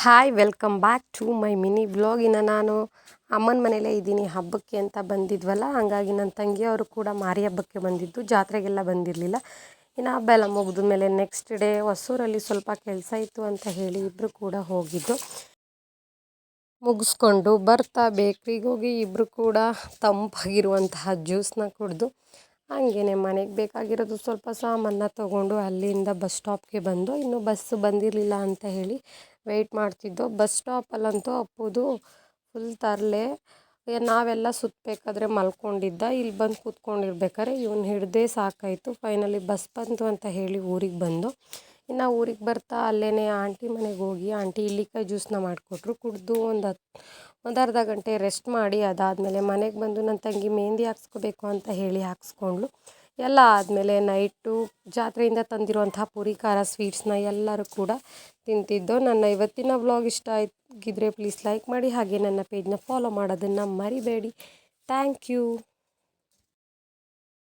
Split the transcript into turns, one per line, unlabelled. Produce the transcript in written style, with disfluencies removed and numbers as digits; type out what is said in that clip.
Hi welcome back to my mini vlog. ನಾನು ಅಮ್ಮನ ಮನೇಲೇ ಇದ್ದೀನಿ, ಹಬ್ಬಕ್ಕೆ ಅಂತ ಬಂದಿದ್ವಲ್ಲ. ಹಾಗಾಗಿ ನನ್ನ ತಂಗಿಯವರು ಕೂಡ ಮಾರಿ ಹಬ್ಬಕ್ಕೆ ಬಂದಿದ್ದು, ಜಾತ್ರೆಗೆಲ್ಲ ಬಂದಿರಲಿಲ್ಲ. ಇನ್ನು ಹಬ್ಬ ಎಲ್ಲ ಮುಗಿದ ಮೇಲೆ ನೆಕ್ಸ್ಟ್ ಡೇ ಹೊಸೂರಲ್ಲಿ ಸ್ವಲ್ಪ ಕೆಲಸ ಇತ್ತು ಅಂತ ಹೇಳಿ ಇಬ್ಬರು ಕೂಡ ಹೋಗಿದ್ದು. ಮುಗಿಸ್ಕೊಂಡು ಬರ್ತಾ ಬೇಕ್ರಿಗೆ ಹೋಗಿ ಇಬ್ಬರು ಕೂಡ ತಂಪಾಗಿರುವಂತಹ ಜ್ಯೂಸನ್ನ ಕುಡಿದು ಹಾಗೇ ಮನೆಗೆ ಬೇಕಾಗಿರೋದು ಸ್ವಲ್ಪ ಸಾಮಾನ ತೊಗೊಂಡು ಅಲ್ಲಿಂದ ಬಸ್ ಸ್ಟಾಪ್ಗೆ ಬಂದು, ಇನ್ನು ಬಸ್ಸು ಬಂದಿರಲಿಲ್ಲ ಅಂತ ಹೇಳಿ ವೆಯ್ಟ್ ಮಾಡ್ತಿದ್ದೋ. ಬಸ್ ಸ್ಟಾಪಲ್ಲಂತೂ ಅಪ್ಪುದು ಫುಲ್ ತರಲೆ. ನಾವೆಲ್ಲ ಸುತ್ತಬೇಕಾದ್ರೆ ಮಲ್ಕೊಂಡಿದ್ದ, ಇಲ್ಲಿ ಬಂದು ಕೂತ್ಕೊಂಡಿರ್ಬೇಕಾದ್ರೆ ಇವನು ಹಿಡ್ದೇ ಸಾಕಾಯಿತು. ಫೈನಲಿ ಬಸ್ ಬಂತು ಅಂತ ಹೇಳಿ ಊರಿಗೆ ಬಂದು, ಇನ್ನು ಊರಿಗೆ ಬರ್ತಾ ಅಲ್ಲೇ ಆಂಟಿ ಮನೆಗೆ ಹೋಗಿ ಆಂಟಿ ಇಲ್ಲಿಕಾಯಿ ಜ್ಯೂಸನ್ನ ಮಾಡಿಕೊಟ್ರು. ಕುಡಿದು ಒಂದು ಅರ್ಧ ಗಂಟೆ ರೆಸ್ಟ್ ಮಾಡಿ ಅದಾದಮೇಲೆ ಮನೆಗೆ ಬಂದು ನನ್ನ ತಂಗಿ ಮೆಹಂದಿ ಹಾಕ್ಸ್ಕೋಬೇಕು ಅಂತ ಹೇಳಿ ಹಾಕ್ಸ್ಕೊಂಡ್ಳು. ಎಲ್ಲ ಆದಮೇಲೆ ನೈಟು ಜಾತ್ರೆಯಿಂದ ತಂದಿರುವಂತಹ ಪೂರಿ ಖಾರ ಸ್ವೀಟ್ಸ್ನ ಎಲ್ಲರೂ ಕೂಡ ತಿಂತಿದ್ದೋ. ನನ್ನ ಇವತ್ತಿನ ವ್ಲಾಗ್ ಇಷ್ಟ ಆಗಿದ್ದರೆ ಪ್ಲೀಸ್ ಲೈಕ್ ಮಾಡಿ, ಹಾಗೆ ನನ್ನ ಪೇಜ್ನ ಫಾಲೋ ಮಾಡೋದನ್ನು ಮರಿಬೇಡಿ. Thank you.